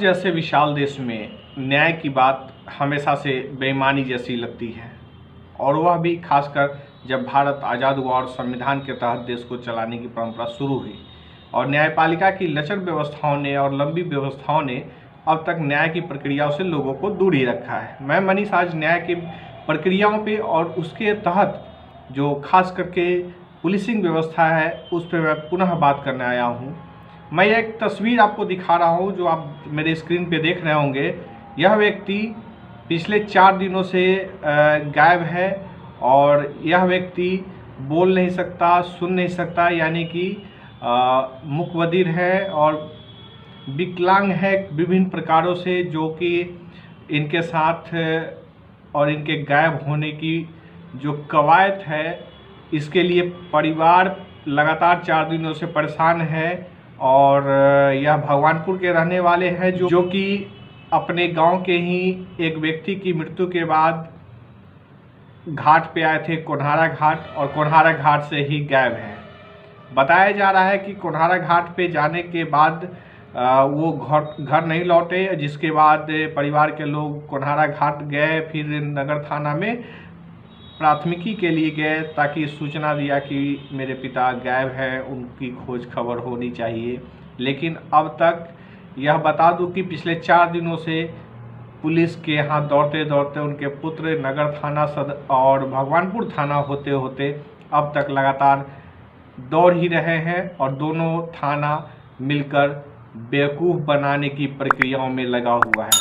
जैसे विशाल देश में न्याय की बात हमेशा से बेईमानी जैसी लगती है, और वह भी खासकर जब भारत आज़ाद हुआ और संविधान के तहत देश को चलाने की परंपरा शुरू हुई। और न्यायपालिका की लचर व्यवस्थाओं ने और लंबी व्यवस्थाओं ने अब तक न्याय की प्रक्रियाओं से लोगों को दूर ही रखा है। मैं मनीष आज न्याय की प्रक्रियाओं पे और उसके तहत जो खास करके पुलिसिंग व्यवस्था है उस पर मैं पुनः बात करने आया हूँ। मैं एक तस्वीर आपको दिखा रहा हूँ जो आप मेरे स्क्रीन पे देख रहे होंगे। यह व्यक्ति पिछले 4 दिनों से गायब है और यह व्यक्ति बोल नहीं सकता, सुन नहीं सकता, यानी कि मुकबधिर है और विकलांग है विभिन्न प्रकारों से, जो कि इनके साथ और इनके गायब होने की जो कवायद है इसके लिए परिवार लगातार 4 दिनों से परेशान है। और यह भगवानपुर के रहने वाले हैं जो कि अपने गांव के ही एक व्यक्ति की मृत्यु के बाद घाट पे आए थे, कोन्हारा घाट, और कोन्हारा घाट से ही गायब हैं। बताया जा रहा है कि कोन्हारा घाट पे जाने के बाद वो घर नहीं लौटे, जिसके बाद परिवार के लोग कोन्हारा घाट गए, फिर नगर थाना में प्राथमिकी के लिए गए ताकि सूचना दिया कि मेरे पिता गायब हैं, उनकी खोज खबर होनी चाहिए। लेकिन अब तक यह बता दूं कि पिछले 4 दिनों से पुलिस के यहाँ दौड़ते दौड़ते उनके पुत्र नगर थाना और भगवानपुर थाना होते होते अब तक लगातार दौड़ ही रहे हैं, और दोनों थाना मिलकर बेवकूफ़ बनाने की प्रक्रियाओं में लगा हुआ है।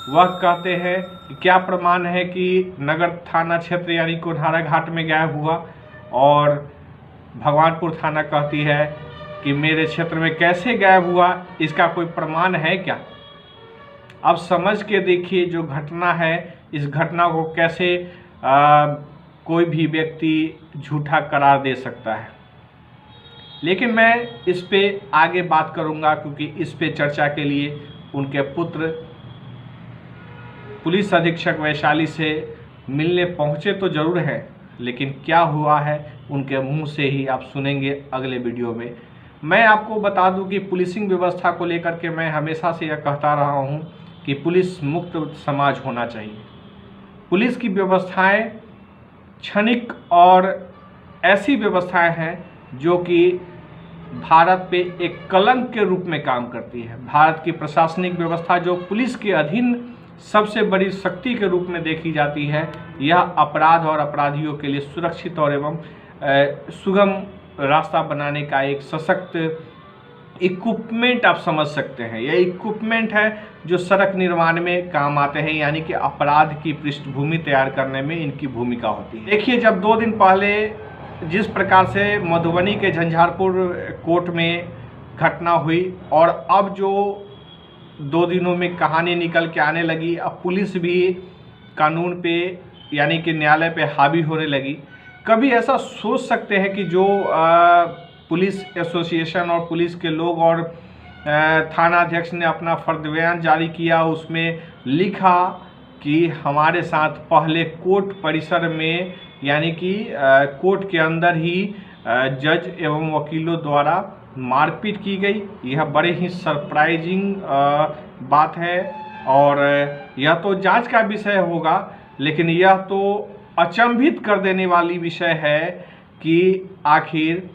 वह कहते हैं कि क्या प्रमाण है कि नगर थाना क्षेत्र यानी कोन्हारा घाट में गायब हुआ, और भगवानपुर थाना कहती है कि मेरे क्षेत्र में कैसे गायब हुआ, इसका कोई प्रमाण है क्या। अब समझ के देखिए जो घटना है, इस घटना को कैसे कोई भी व्यक्ति झूठा करार दे सकता है। लेकिन मैं इस पे आगे बात करूंगा, क्योंकि इस पे चर्चा के लिए उनके पुत्र पुलिस अधीक्षक वैशाली से मिलने पहुंचे तो ज़रूर हैं, लेकिन क्या हुआ है उनके मुंह से ही आप सुनेंगे अगले वीडियो में। मैं आपको बता दूं कि पुलिसिंग व्यवस्था को लेकर के मैं हमेशा से यह कहता रहा हूं कि पुलिस मुक्त समाज होना चाहिए। पुलिस की व्यवस्थाएं क्षणिक और ऐसी व्यवस्थाएं हैं जो कि भारत पे एक कलंक के रूप में काम करती है। भारत की प्रशासनिक व्यवस्था जो पुलिस के अधीन सबसे बड़ी शक्ति के रूप में देखी जाती है, यह अपराध और अपराधियों के लिए सुरक्षित और एवं सुगम रास्ता बनाने का एक सशक्त इक्विपमेंट आप समझ सकते हैं। यह इक्विपमेंट है जो सड़क निर्माण में काम आते हैं, यानी कि अपराध की पृष्ठभूमि तैयार करने में इनकी भूमिका होती है। देखिए, जब 2 दिन पहले जिस प्रकार से मधुबनी के झंझारपुर कोर्ट में घटना हुई, और अब जो 2 दिनों में कहानी निकल के आने लगी, अब पुलिस भी कानून पे यानी कि न्यायालय पे हावी होने लगी। कभी ऐसा सोच सकते हैं कि जो पुलिस एसोसिएशन और पुलिस के लोग और थाना अध्यक्ष ने अपना फर्द बयान जारी किया, उसमें लिखा कि हमारे साथ पहले कोर्ट परिसर में यानी कि कोर्ट के अंदर ही जज एवं वकीलों द्वारा मारपीट की गई। यह बड़े ही सरप्राइजिंग बात है, और यह तो जांच का विषय होगा, लेकिन यह तो अचंभित कर देने वाली विषय है कि आखिर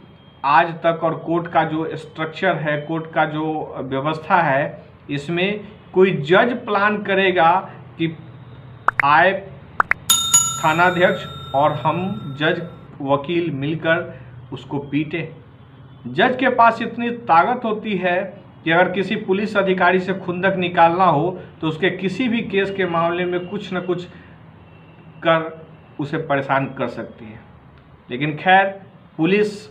आज तक और कोर्ट का जो स्ट्रक्चर है, कोर्ट का जो व्यवस्था है, इसमें कोई जज प्लान करेगा कि आए थानाध्यक्ष और हम जज वकील मिलकर उसको पीटे। जज के पास इतनी ताकत होती है कि अगर किसी पुलिस अधिकारी से खुंदक निकालना हो तो उसके किसी भी केस के मामले में कुछ न कुछ कर उसे परेशान कर सकती है। लेकिन खैर, पुलिस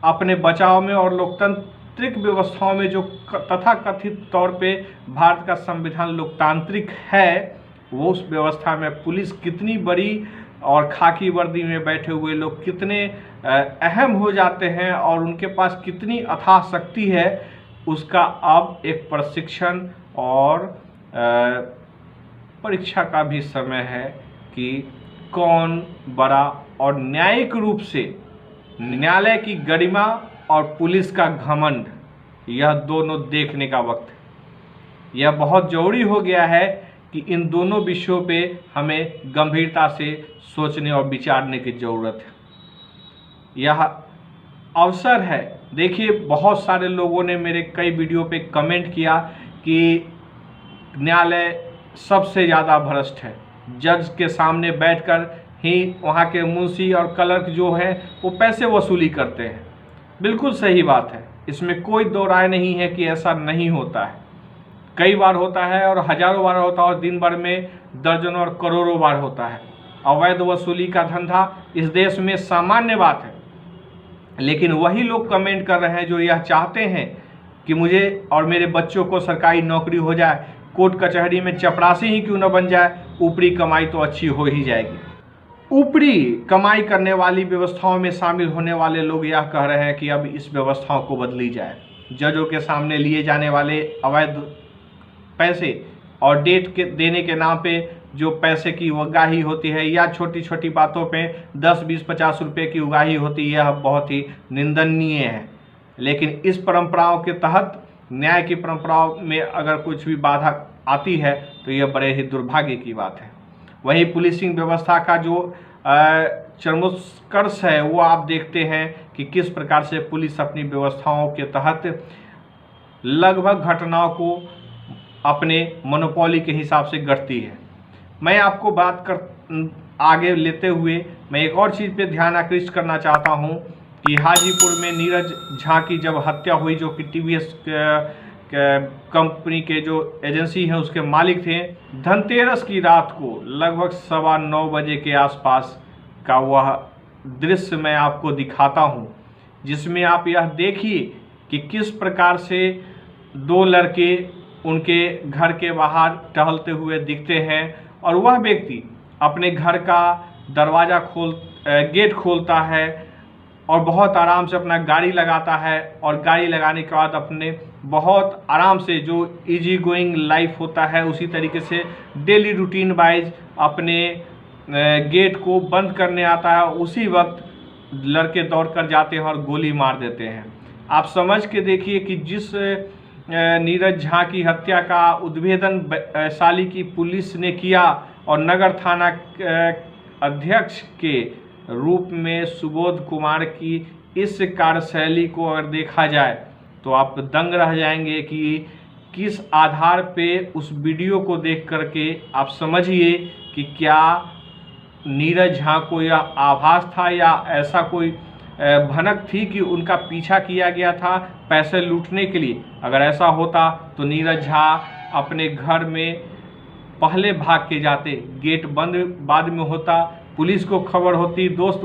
अपने बचाव में और लोकतांत्रिक व्यवस्थाओं में जो तथाकथित तौर पे भारत का संविधान लोकतांत्रिक है, वो उस व्यवस्था में पुलिस कितनी बड़ी और खाकी वर्दी में बैठे हुए लोग कितने अहम हो जाते हैं और उनके पास कितनी अथाह शक्ति है, उसका अब एक प्रशिक्षण और परीक्षा का भी समय है कि कौन बड़ा, और न्यायिक रूप से न्यायालय की गरिमा और पुलिस का घमंड, यह दोनों देखने का वक्त है। यह बहुत ज़रूरी हो गया है कि इन दोनों विषयों पे हमें गंभीरता से सोचने और विचारने की ज़रूरत है। यह अवसर है। देखिए, बहुत सारे लोगों ने मेरे कई वीडियो पे कमेंट किया कि न्यायालय सबसे ज़्यादा भ्रष्ट है, जज के सामने बैठकर ही वहाँ के मुंशी और क्लर्क जो हैं वो पैसे वसूली करते हैं। बिल्कुल सही बात है, इसमें कोई दो राय नहीं है कि ऐसा नहीं होता है। कई बार होता है और हजारों बार होता है और दिन भर में दर्जनों और करोड़ों बार होता है। अवैध वसूली का धंधा इस देश में सामान्य बात है, लेकिन वही लोग कमेंट कर रहे हैं जो यह चाहते हैं कि मुझे और मेरे बच्चों को सरकारी नौकरी हो जाए, कोर्ट कचहरी में चपरासी ही क्यों न बन जाए, ऊपरी कमाई तो अच्छी हो ही जाएगी। ऊपरी कमाई करने वाली व्यवस्थाओं में शामिल होने वाले लोग यह कह रहे हैं कि अब इस व्यवस्थाओं को बदली जाए। जजों के सामने लिए जाने वाले अवैध पैसे और डेट के देने के नाम पे जो पैसे की उगाही होती है या छोटी छोटी बातों पे 10, 20, 50 रुपये की उगाही होती है, यह बहुत ही निंदनीय है। लेकिन इस परंपराओं के तहत न्याय की परंपराओं में अगर कुछ भी बाधा आती है तो यह बड़े ही दुर्भाग्य की बात है। वही पुलिसिंग व्यवस्था का जो चरमोत्कर्ष है वो आप देखते हैं कि किस प्रकार से पुलिस अपनी व्यवस्थाओं के तहत लगभग घटनाओं को अपने मोनोपोली के हिसाब से गढ़ती है। मैं आपको बात कर आगे लेते हुए मैं एक और चीज़ पे ध्यान आकृष्ट करना चाहता हूँ कि हाजीपुर में नीरज झा की जब हत्या हुई, जो कि टीवीएस कंपनी के जो एजेंसी हैं उसके मालिक थे, धनतेरस की रात को लगभग 9:15 बजे के आसपास का वह दृश्य मैं आपको दिखाता हूं, जिसमें आप यह देखिए कि किस प्रकार से दो लड़के उनके घर के बाहर टहलते हुए दिखते हैं और वह व्यक्ति अपने घर का दरवाज़ा गेट खोलता है और बहुत आराम से अपना गाड़ी लगाता है और गाड़ी लगाने के बाद अपने बहुत आराम से जो इजी गोइंग लाइफ होता है उसी तरीके से डेली रूटीन वाइज अपने गेट को बंद करने आता है। उसी वक्त लड़के दौड़ कर जाते हैं और गोली मार देते हैं। आप समझ के देखिए कि जिस नीरज झा की हत्या का उद्भेदन वैशाली की पुलिस ने किया और नगर थाना अध्यक्ष के रूप में सुबोध कुमार की इस कार्यशैली को अगर देखा जाए तो आप दंग रह जाएंगे कि किस आधार पे उस वीडियो को देख करके आप समझिए कि क्या नीरज झा को यह आभास था या ऐसा कोई भनक थी कि उनका पीछा किया गया था पैसे लूटने के लिए। अगर ऐसा होता तो नीरज झा अपने घर में पहले भाग के जाते, गेट बंद बाद में होता, पुलिस को खबर होती, दोस्त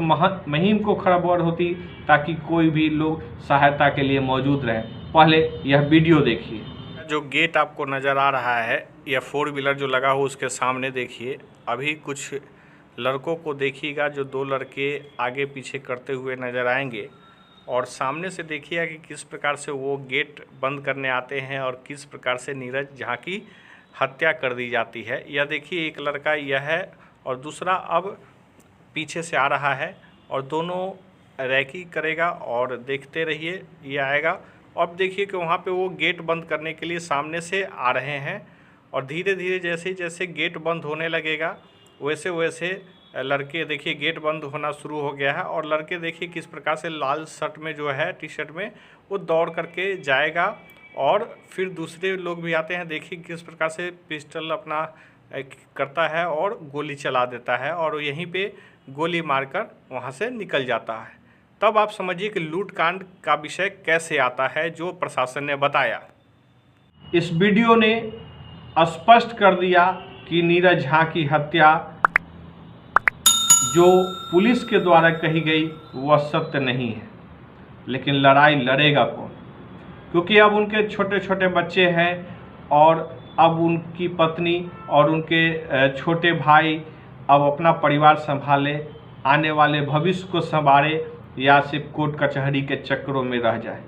महीम को खबर होती, ताकि कोई भी लोग सहायता के लिए मौजूद रहे। पहले यह वीडियो देखिए। जो गेट आपको नज़र आ रहा है यह 4 व्हीलर जो लगा हो उसके सामने देखिए। अभी कुछ लड़कों को देखिएगा जो 2 लड़के आगे पीछे करते हुए नज़र आएंगे और सामने से देखिएगा कि किस प्रकार से वो गेट बंद करने आते हैं और किस प्रकार से नीरज झा की हत्या कर दी जाती है। यह देखिए, एक लड़का यह है और दूसरा अब पीछे से आ रहा है और दोनों रैकी करेगा और देखते रहिए ये आएगा। अब देखिए कि वहाँ पे वो गेट बंद करने के लिए सामने से आ रहे हैं और धीरे धीरे जैसे जैसे गेट बंद होने लगेगा वैसे वैसे लड़के देखिए गेट बंद होना शुरू हो गया है और लड़के देखिए किस प्रकार से लाल शर्ट में जो है टी शर्ट में वो दौड़ करके जाएगा और फिर दूसरे लोग भी आते हैं। देखिए किस प्रकार से पिस्टल अपना करता है और गोली चला देता है और यहीं पे गोली मारकर वहाँ से निकल जाता है। तब आप समझिए कि लूटकांड का विषय कैसे आता है जो प्रशासन ने बताया। इस वीडियो ने स्पष्ट कर दिया कि नीरज झा की हत्या जो पुलिस के द्वारा कही गई वह सत्य नहीं है। लेकिन लड़ाई लड़ेगा कौन? क्योंकि अब उनके छोटे छोटे बच्चे हैं और अब उनकी पत्नी और उनके छोटे भाई अब अपना परिवार संभाले, आने वाले भविष्य को संभाले या सिर्फ कोर्ट कचहरी के चक्करों में रह जाए।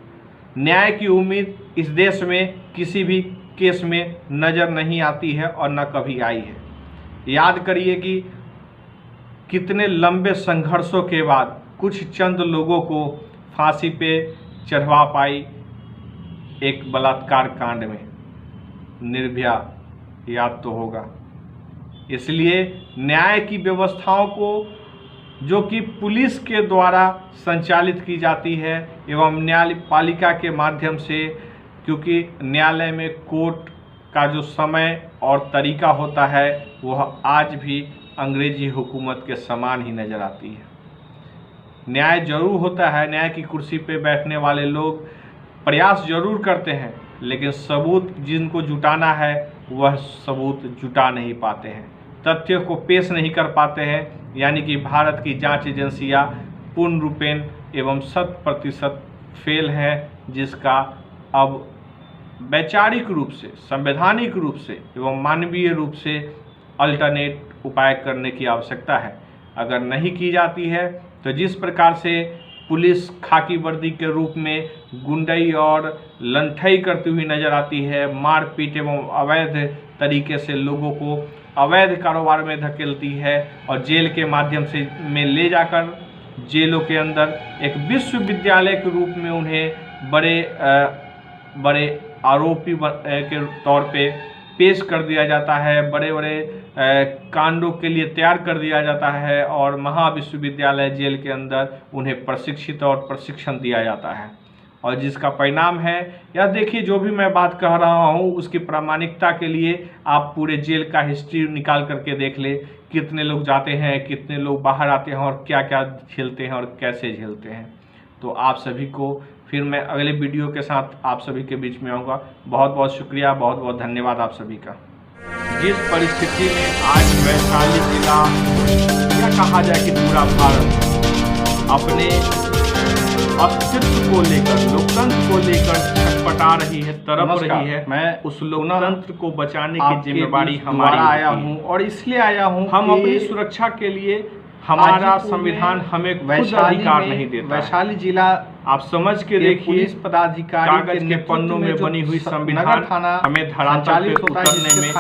न्याय की उम्मीद इस देश में किसी भी केस में नज़र नहीं आती है और न कभी आई है। याद करिए कि कितने लंबे संघर्षों के बाद कुछ चंद लोगों को फांसी पे चढ़वा पाई एक बलात्कार कांड में। निर्भया याद तो होगा। इसलिए न्याय की व्यवस्थाओं को जो कि पुलिस के द्वारा संचालित की जाती है एवं न्यायपालिका के माध्यम से, क्योंकि न्यायालय में कोर्ट का जो समय और तरीका होता है वह आज भी अंग्रेजी हुकूमत के समान ही नज़र आती है। न्याय जरूर होता है, न्याय की कुर्सी पे बैठने वाले लोग प्रयास जरूर करते हैं, लेकिन सबूत जिनको जुटाना है वह सबूत जुटा नहीं पाते हैं, तथ्य को पेश नहीं कर पाते हैं। यानी कि भारत की जांच एजेंसियां पूर्ण रूपेण एवं 100% फेल है, जिसका अब वैचारिक रूप से, संवैधानिक रूप से एवं मानवीय रूप से अल्टरनेट उपाय करने की आवश्यकता है। अगर नहीं की जाती है तो जिस प्रकार से पुलिस खाकी वर्दी के रूप में गुंडई और लंठई करती हुई नजर आती है, मारपीट एवं अवैध तरीके से लोगों को अवैध कारोबार में धकेलती है और जेल के माध्यम से में ले जाकर जेलों के अंदर एक विश्वविद्यालय के रूप में उन्हें बड़े आरोपी के तौर पे पेश कर दिया जाता है, बड़े बड़े कांडों के लिए तैयार कर दिया जाता है और महाविश्वविद्यालय जेल के अंदर उन्हें प्रशिक्षित और प्रशिक्षण दिया जाता है। और जिसका परिणाम है, यह देखिए, जो भी मैं बात कह रहा हूँ उसकी प्रामाणिकता के लिए आप पूरे जेल का हिस्ट्री निकाल करके देख ले, कितने लोग जाते हैं, कितने लोग बाहर आते हैं और क्या क्या झेलते हैं और कैसे झेलते हैं। तो आप सभी को फिर मैं अगले वीडियो के साथ आप सभी के बीच में आऊँगा। बहुत बहुत शुक्रिया, बहुत बहुत धन्यवाद आप सभी का। जिस परिस्थिति में आज वैशाली जिला, क्या कहा जाए कि पूरा भारत अपने अस्तित्व को लेकर, लोकतंत्र को लेकर छटपटा रही है, तड़प रही है, मैं उस लोकतंत्र को बचाने की जिम्मेदारी हमारी आया हूँ और इसलिए आया हूँ हम अपनी सुरक्षा के लिए, हमारा संविधान हमें खुद अधिकार नहीं देता। वैशाली जिला आप समझ के देखिए, पुलिस पदाधिकारी कागज के पन्नों में बनी हुई संविधान हमें धरातल पे उतरने में